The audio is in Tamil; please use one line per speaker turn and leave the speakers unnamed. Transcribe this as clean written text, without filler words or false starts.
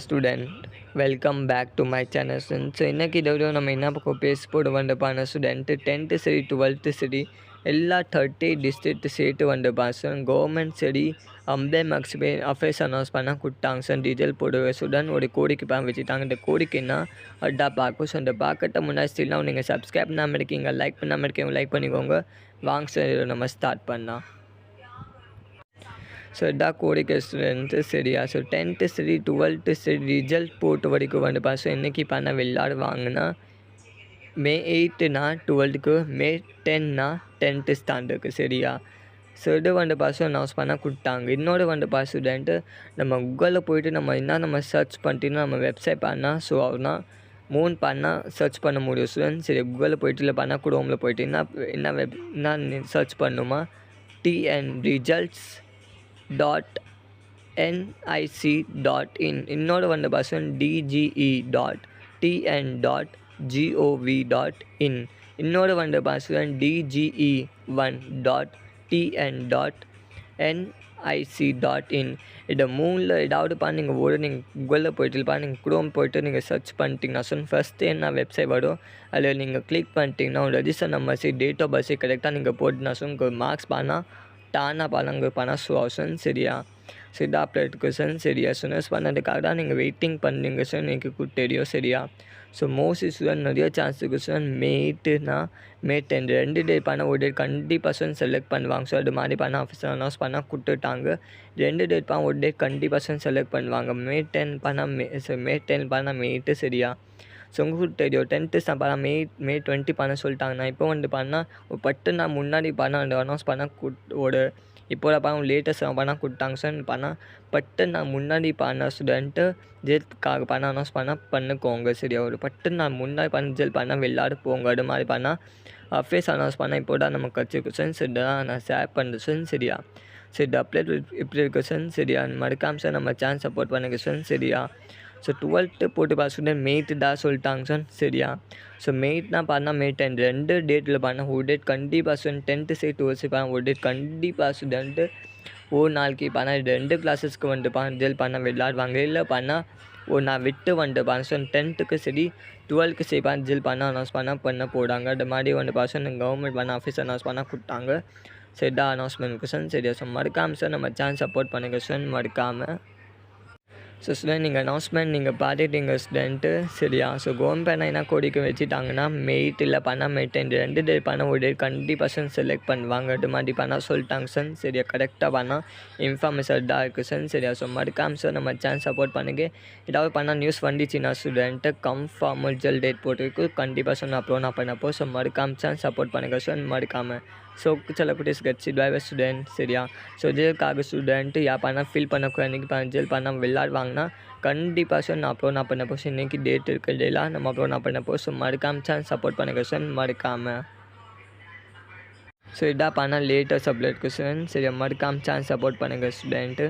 Student welcome back to my channel student. So இன்றைக்கி வீடியோ நம்ம என்ன பக்கம் பேசி போட வந்துப்பான ஸ்டூடெண்ட்டு 10th சரி 12th சரி எல்லா 30 டிஸ்ட்ரிக்ட் சேர்த்து வந்துப்பான் சார். கவர்மெண்ட் சரி மார்க்ஸ் அஃபேர்ஸ் அனௌன்ஸ் பண்ணால் கொடுத்தாங்க சார். டீட்டெயில் போடுவேன் ஸ்டூடெண்ட் ஒரு கோடிக்கு பேன் வச்சுட்டாங்க. இந்த கோடிக்கு என்ன அட்டா பார்க்கும். ஸோ இந்த பார்க்கட்ட முன்னாடி ஸ்டில்லாம் நீங்கள் சப்ஸ்கிரைப் பண்ணாமல் இருக்கீங்க, லைக் பண்ணாமல் இருக்கீங்க, லைக் பண்ணிக்கோங்க. வாங்க சார் நம்ம ஸ்டார்ட் பண்ணலாம். ஸோ இதான் கோடிக்க ஸ்டூடெண்ட்டு சரியா. ஸோ 10th சரி 12th சரி ரிசல்ட் போட்டு வரைக்கும் வந்துப்பா. ஸோ இன்றைக்கி பண்ண விளையாடுவாங்கன்னா May 8னா 12க்கு, May 10னா 10th ஸ்டாண்டர்டுக்கு சரியா. ஸோ இது வந்துப்பா. ஸோ அனௌன்ஸ் பண்ணால் கொடுத்தாங்க. இன்னொரு வந்துப்பா ஸ்டூடெண்ட்டு நம்ம கூகுளில் போய்ட்டு நம்ம சர்ச் பண்ணிட்டீங்கன்னா நம்ம வெப்சைட் பண்ணால் ஸோ அவனா 3 பண்ணால் சர்ச் பண்ண முடியும் ஸ்டூடெண்ட். சரி கூகுளில் போய்ட்டு இல்லை பண்ணால் குரோமில் போய்ட்டு என்ன சர்ச் பண்ணுமா TN results .nic.in இன்னொரு வந்து பர்சன் DGE.TN.gov.in இன்னொரு வந்து பர்சன் DGE1.TN.nic.in இதை மூணில் ஏதாவது நீங்கள் நீங்கள் கூகுளில் போய்ட்டு நீங்கள் குரோம் போய்ட்டு நீங்கள் சர்ச் பண்ணிட்டீங்கன்னா சொன்ன ஃபஸ்ட்டு என்ன வெப்சைட் வரும் அதில் நீங்கள் கிளிக் பண்ணிட்டீங்கன்னா register number date of birth கரெக்டாக நீங்கள் போட்டுனா சொன்ன உங்களுக்கு மார்க்ஸ் பண்ணால் தானா பணங்க பணம் சுவாசன் சரியா. ஸோ இதாக அப்டேட் கொஷன் சரியா. சுனஸ் பண்ணதுக்காக தான் நீங்கள் வெயிட்டிங் பண்ணீங்க சார். எனக்கு தெரியும் சரியா. ஸோ மோஸ்ட்லி ஸ்டூடெண்ட் நிறைய சான்ஸ் இருக்குது சார். May 8னா May 10 2 டேட் பண்ண ஒரு டேட் கண்டிப்பாக செலக்ட் பண்ணுவாங்க. ஸோ அது மாதிரி பண்ண ஆஃபீஸில் அனௌன்ஸ் பண்ணால் கொடுத்துட்டாங்க. 2 டேட் பண்ண ஒரு டேட் கண்டிப்பாக செலக்ட் பண்ணுவாங்க. May 10 பண்ணால் May 10 பண்ணால் May 8 சரியா. ஸோ உங்களுக்கு தெரியும் 10th தான் பண்ணால் May 20 பண்ண சொல்லிட்டாங்கண்ணா. இப்போ வந்து பண்ணால் ஒரு 10 நாள் முன்னாடி பண்ணால் அனௌன்ஸ் பண்ணால் ஒரு இப்போது பண்ண லேட்டஸ்ட் பண்ணால் கொடுத்தாங்க சார். பண்ணால் 10 நாள் முன்னாடி பண்ண ஸ்டூடெண்ட்டு ஜெல்க்காக பண்ண அனௌன்ஸ் பண்ணால் பண்ணிக்கோங்க சரியா. ஒரு 10 நாள் முன்னாடி பண்ண ஜெல் பண்ணால் விளையாட போங்க. அது மாதிரி பண்ணால் ஃபேஸ் அனௌன்ஸ் பண்ணால் இப்போ தான் நமக்கு கற்றுக்கு சார். சரி தான் நான் ஷேர் பண்ணுறேன் சார் சரியா. சரி இந்த அப்டேட் இப்படி இருக்கு சார் சரியா. மறக்காம சார் நம்ம சேனல் சப்போர்ட் பண்ணுங்க சார் சரியா. ஸோ 12th போட்டு பார்த்து ஸ்டூடெண்ட் May 8 தான் சொல்லிட்டாங்க சார் சரியா. ஸோ May 8னா பண்ணால் May 10 2 டேட்டில் பண்ணால் ஒரு டேட் கண்டிப்பாக ஸ்டூடெண்ட் 10th சரி 12th பண்ணால் ஒரு டேட் கண்டிப்பாக ஸ்டூடெண்ட்டு ஒரு நாளைக்கு பண்ணால் 2 கிளாஸஸ்க்கு வந்துட்டு ரிசல்ட் பண்ணால் விளையாடுவாங்க. இல்லை பண்ணால் ஒரு நான் விட்டு வந்துட்டு ஸ்டூடெண்ட் 10th சரி 12th சரி ரிசல்ட் பண்ணால் அனௌன்ஸ் பண்ண போடாங்க. அது மாதிரி வந்து பர்சன் கவர்மெண்ட் பண்ண ஆஃபீஸ் அனௌன்ஸ் பண்ணால் கொடுத்தாங்க. சரி தான் அனௌன்ஸ்மெண்ட் சார் சரியா. ஸோ மறக்காமல் சார் நம்ம சேனல் சப்போர்ட் பண்ணுங்க சார் மறக்காமல். ஸோ ஸ்டூடெண்ட் நீங்கள் அனௌன்ஸ்மெண்ட் நீங்கள் பார்த்துட்டீங்க ஸ்டூடெண்ட்டு சரியா. ஸோ கவர்மெண்ட் என்ன கோடிக்க வச்சுட்டாங்கன்னா May 8 இல்லை பண்ணால் May 10 2 டேட் பண்ண ஒரு டேட் கண்டிப்பாக செலக்ட் பண்ணுவாங்க. அது மாதிரி பண்ணால் சொல்லிட்டாங்க சார் சரியா. கரெக்டாக பண்ணால் இன்ஃபர்மேஷன் தான் இருக்குது சார் சரியா. ஸோ மறக்காம சார் நம்ம சேனல் சப்போர்ட் பண்ணுங்க. ஏதாவது பண்ணால் நியூஸ் வந்துச்சுன்னா ஸ்டூடெண்ட்டு கன்ஃபார்ம் ரிசல்ட் டேட் போட்டுருக்கு கண்டிப்பாக சார் நான் அப்லோட் பண்ணப்போ. ஸோ மறக்காம சார் சப்போர்ட் பண்ணுங்கள் சார் மறக்காமல். ஸோ சில குட்டீஸ் கட்சி டிரைவர் ஸ்டூடெண்ட் சரியா. ஸோ ஜெயிலுக்காக ஸ்டூடெண்ட்டு யார் பண்ணால் ஃபீல் பண்ணக்கூடாது. இன்றைக்கி ஜெயில் பண்ணால் விளையாடுவாங்கன்னா கண்டிப்பாக சார் நான் அப்லோட் பண்ணப்போ. ஸோ இன்றைக்கி டேட் இருக்குது டேலாம் நம்ம அப்லோட் பண்ணப்போ. ஸோ மறக்காமல் சார் சப்போர்ட் பண்ணுங்கள் சார் மறக்காமல். ஸோ இதாக பண்ணால் லேட்டஸ்ட் அப்டேட் இருக்குது சார் சரியா. மறக்காமல் சார் சப்போர்ட் பண்ணுங்கள் ஸ்டூடெண்ட்டு.